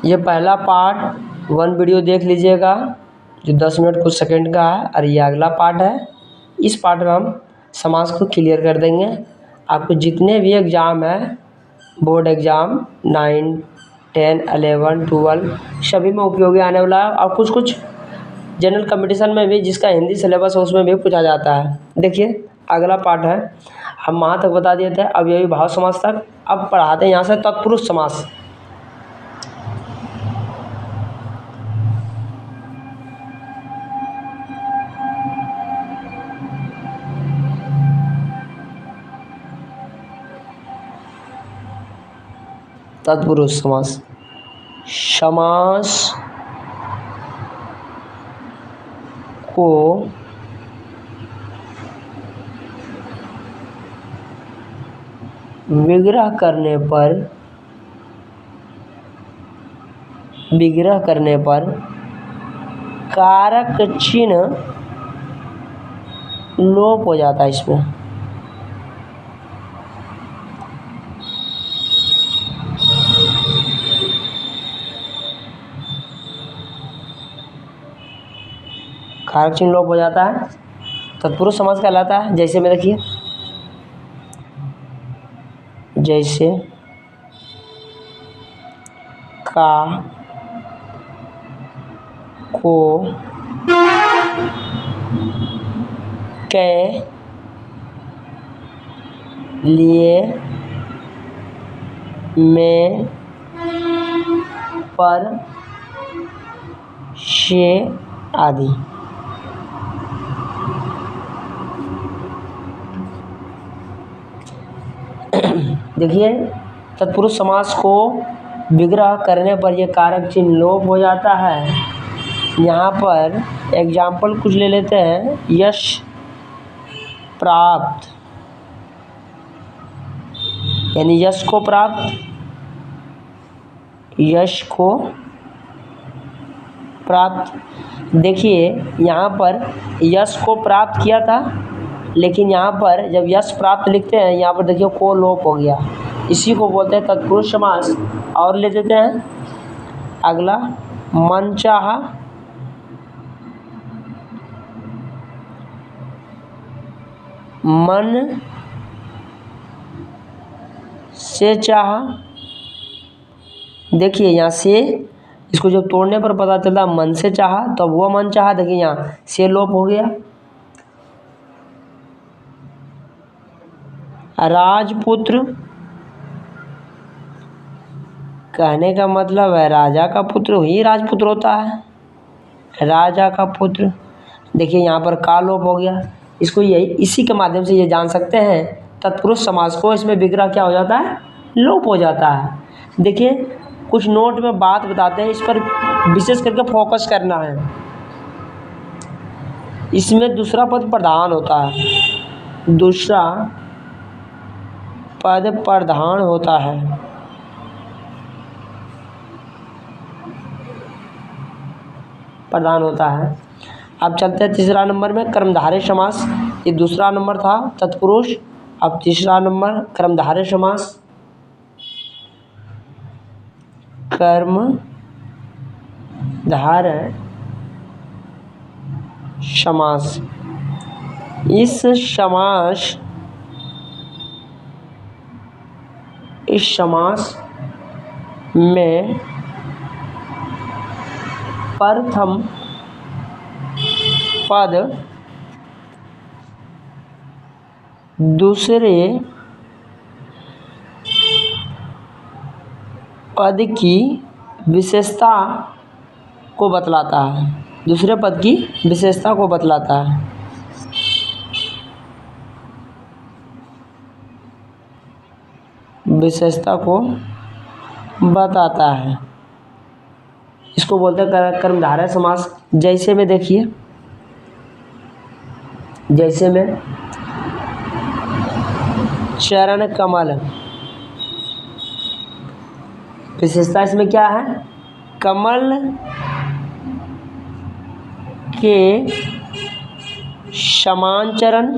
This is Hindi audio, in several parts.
ये पहला पार्ट 1 वीडियो देख लीजिएगा जो 10 मिनट कुछ सेकंड का है, और ये अगला पार्ट है। इस पार्ट में हम समास को क्लियर कर देंगे। आपको जितने भी एग्ज़ाम है, बोर्ड एग्ज़ाम 9, 10, 11, 12 सभी में उपयोगी आने वाला है, और कुछ जनरल कंपटीशन में भी जिसका हिंदी सिलेबस है उसमें भी पूछा जाता है। देखिए अगला पार्ट है, हम वहाँ तक बता दिए थे, अब यही भाव समास तक। अब पढ़ाते हैं यहाँ से तत्पुरुष समास। तत्पुरुष समास। समास को विग्रह करने पर कारक चिन्ह लोप हो जाता है। इसमें कारक चिन्ह लोप हो जाता है, तत्पुरुष समास कहलाता है। जैसे में देखिए, जैसे का, को, के, लिए, में, पर, से आदि। देखिए तत्पुरुष समास को विग्रह करने पर यह कारक चिन्ह लोप हो जाता है। यहाँ पर एग्जाम्पल कुछ ले लेते हैं। यश प्राप्त, यानी यश को प्राप्त, यश को प्राप्त। देखिए यहाँ पर यश को प्राप्त किया था, लेकिन यहाँ पर जब यश प्राप्त लिखते हैं, यहाँ पर देखिए को लोप हो गया। इसी को बोलते हैं तत्पुरुष समास। और ले देते हैं अगला, मनचाहा, मन से चाहा। देखिए यहाँ से इसको जब तोड़ने पर पता चलता मन से चाहा, तो वो मन चाहा, देखिए यहाँ से लोप हो गया। राजपुत्र, कहने का मतलब है राजा का पुत्र ही राजपुत्र होता है, राजा का पुत्र। देखिए यहाँ पर का लोप हो गया। इसको यही इसी के माध्यम से ये जान सकते हैं तत्पुरुष समास को, इसमें विग्रह क्या हो जाता है, लोप हो जाता है। देखिए कुछ नोट में बात बताते हैं, इस पर विशेष करके फोकस करना है। इसमें दूसरा पद प्रधान होता है, दूसरा पद प्रधान होता है। प्रधान होता है। अब चलते हैं तीसरा नंबर में, कर्मधारय समास। ये दूसरा नंबर था तत्पुरुष, अब तीसरा नंबर कर्मधारय समास। कर्मधारय समास। इस समास में प्रथम पद दूसरे पद की विशेषता को बतलाता है, दूसरे पद की विशेषता को बतलाता है। विशेषता को बताता है, इसको बोलते हैं कर्मधारय समास। जैसे में देखिए, जैसे में चरण कमल, विशेषता इसमें क्या है, कमल के समान चरण,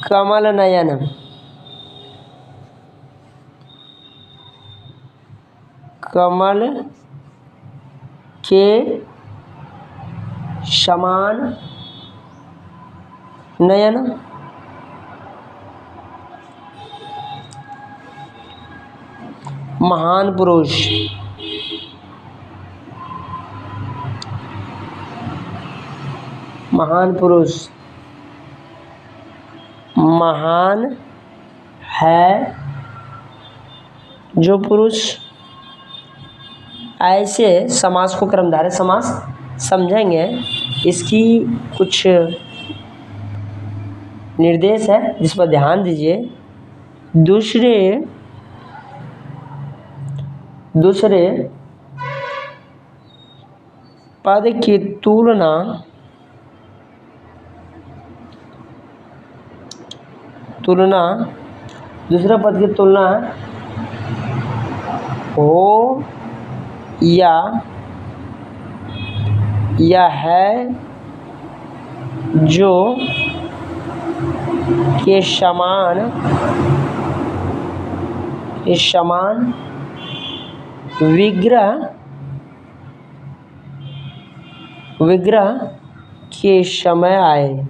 कमल नयन, कमल के समान नयन, महान पुरुष, महान पुरुष, महान है जो पुरुष। ऐसे समास को कर्मधारय समास समझेंगे। इसकी कुछ निर्देश है जिस पर ध्यान दीजिए। दूसरे पद की तुलना दूसरे पद की तुलना हो या है जो के समान विग्रह के समय आए।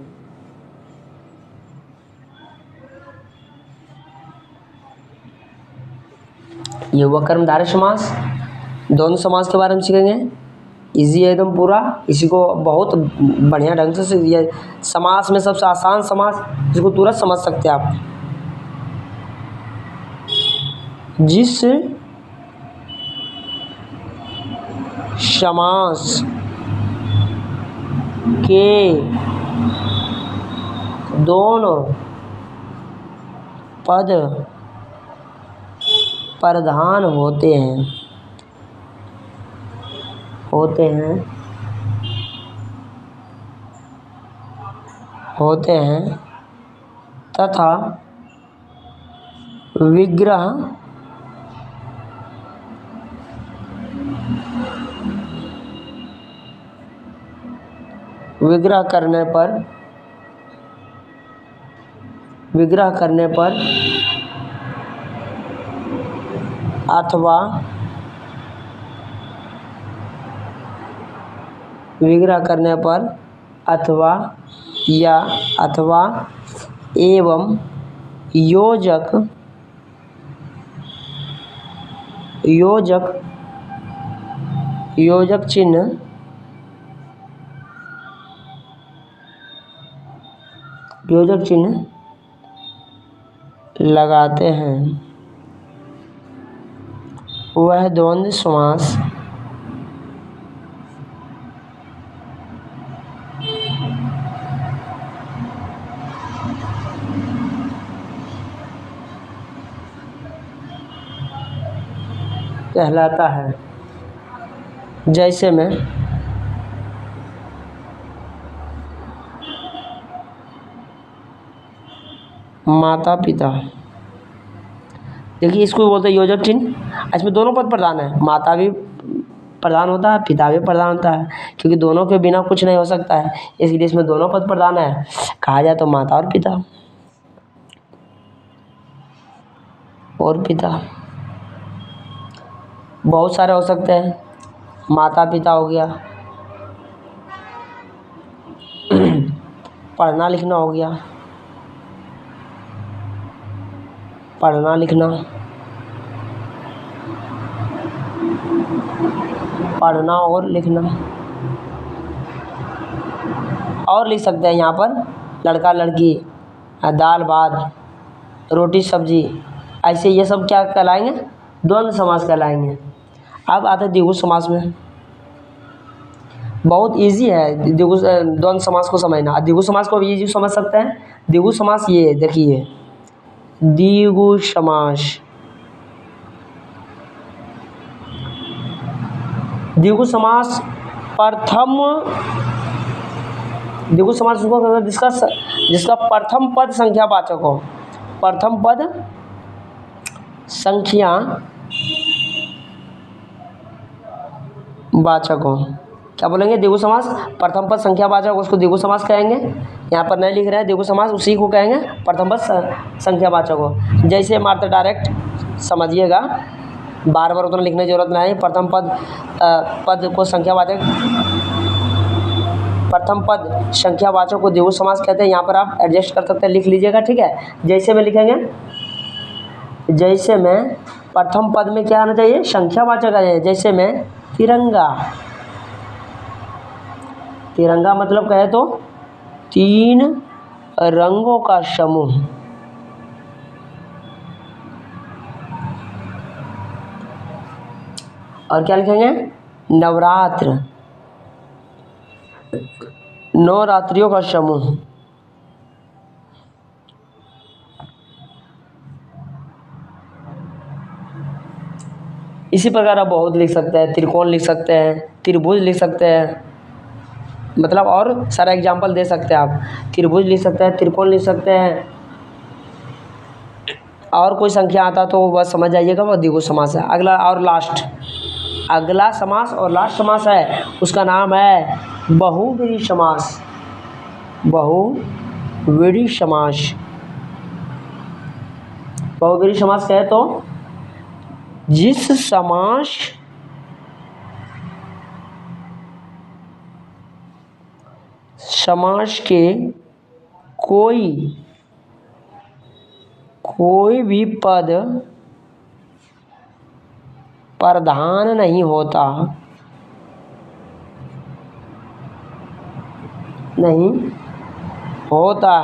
ये हुआ कर्मधारय समास। दोनों समास के बारे में सीखेंगे। इजी है एकदम पूरा। इसी को बहुत बढ़िया ढंग से ये समास में सबसे आसान समास, जिसको तुरंत समझ सकते हैं आप। जिस समास के दोनों पद प्रधान होते हैं तथा विग्रह करने पर अथवा एवं योजक चिन्ह लगाते हैं। वह द्वंद्व समास कहलाता है। जैसे में माता पिता, देखिए इसको बोलते हैं योजक चिन्ह। इसमें दोनों पद प्रधान है, माता भी प्रधान होता है, पिता भी प्रधान होता है, क्योंकि दोनों के बिना कुछ नहीं हो सकता है। इसलिए इसमें दोनों पद प्रधान है। कहा जाए तो माता और पिता बहुत सारे हो सकते हैं। माता पिता हो गया, पढ़ना लिखना हो गया, पढ़ना लिखना, पढ़ना और लिखना। और लिख सकते हैं यहाँ पर लड़का लड़की, दाल भात, रोटी सब्जी। ऐसे ये सब क्या कहलाएंगे? द्वंद्व समास कहलाएंगे। अब आते हैं द्विगु समास में। बहुत इजी है द्वंद्व समास को समझना। द्विगु समास को भी इजी समझ सकते हैं। द्विगु समास ये देखिए, द्विगु समास, द्विगु समास प्रथम, द्विगु समास उसको कहते हैं जिसका प्रथम पद संख्यावाचक हो। प्रथम पद संख्या वाचक हो। क्या बोलेंगे? द्विगु समास। प्रथम पद संख्यावाचक उसको द्विगु समास कहेंगे। यहाँ पर नहीं लिख रहे हैं द्विगु समास, उसी को कहेंगे प्रथम पद संख्यावाचक को। जैसे मात्र डायरेक्ट समझिएगा, बार बार उतना लिखने की जरूरत नहीं। प्रथम पद को संख्यावाचक, प्रथम पद संख्यावाचक को द्विगु समास कहते हैं। यहाँ पर आप एडजस्ट कर सकते हैं, लिख लीजिएगा, ठीक है। जैसे में लिखेंगे, जैसे में प्रथम पद में क्या आना चाहिए? संख्यावाचक आ जाए। जैसे में तिरंगा, तिरंगा मतलब कहे तो 3 रंगों का समूह। और क्या लिखेंगे? नवरात्र, 9 रात्रियों का समूह। इसी प्रकार आप बहुत लिख सकते हैं, त्रिकोण लिख सकते हैं, त्रिभुज लिख सकते हैं, मतलब और सारा एग्जाम्पल दे सकते हैं आप। त्रिभुज लिख सकते हैं, त्रिकोण लिख सकते हैं, और कोई संख्या आता तो बस समझ जाइएगा वो द्विगु समास है। अगला और लास्ट, अगला समास और लास्ट समास है, उसका नाम है बहुव्रीहि समास। बहुव्रीहि समास, बहुव्रीहि समास कहे तो जिस समास के कोई भी पद प्रधान नहीं होता,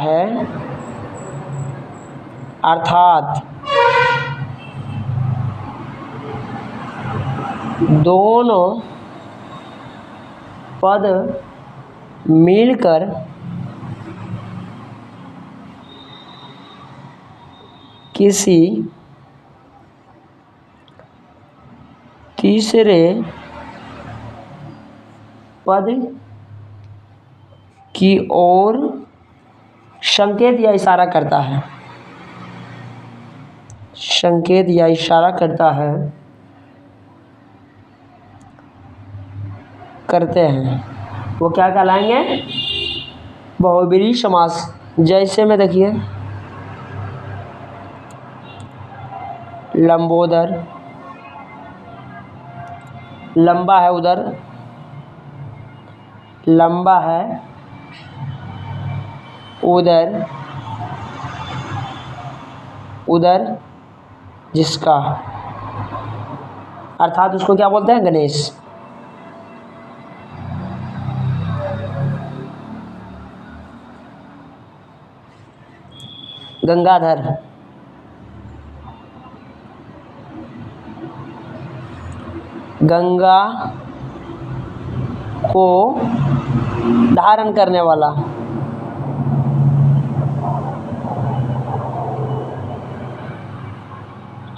है, अर्थात दोनों पद मिलकर किसी तीसरे पद की ओर संकेत या इशारा करता है, संकेत या इशारा करता है, करते हैं, वो क्या कहलाएंगे? बहुव्रीहि समास। जैसे में देखिए, लंबोदर, लंबा है उधर, लंबा है उधर, उधर जिसका, अर्थात उसको क्या बोलते हैं? गणेश। गंगाधर, गंगा को धारण करने वाला,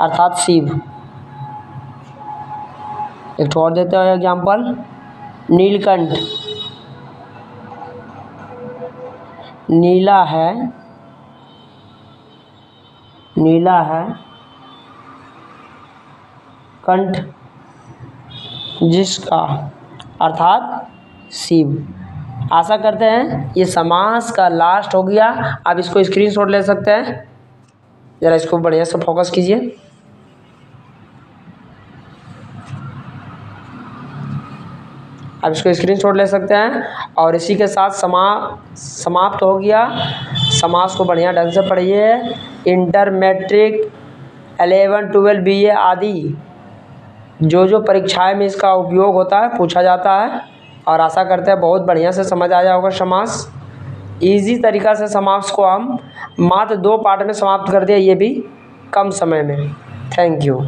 अर्थात शिव। एक और देते हैं एग्जाम्पल, नीलकंठ, नीला है, नीला है कंठ जिसका, अर्थात शिव। आशा करते हैं ये समास का लास्ट हो गया। आप इसको स्क्रीनशॉट ले सकते हैं, ज़रा इसको बढ़िया से फोकस कीजिए। आप इसको स्क्रीनशॉट ले सकते हैं। और इसी के साथ समाप्त हो गया। समास को बढ़िया ढंग से पढ़िए। इंटर, मैट्रिक, 11, 12, BA आदि जो परीक्षाएं में इसका उपयोग होता है, पूछा जाता है। और आशा करते हैं बहुत बढ़िया से समझ आया होगा समास। इजी तरीक़ा से समास को हम मात्र 2 पार्ट में समाप्त कर दिया, ये भी कम समय में। Thank you.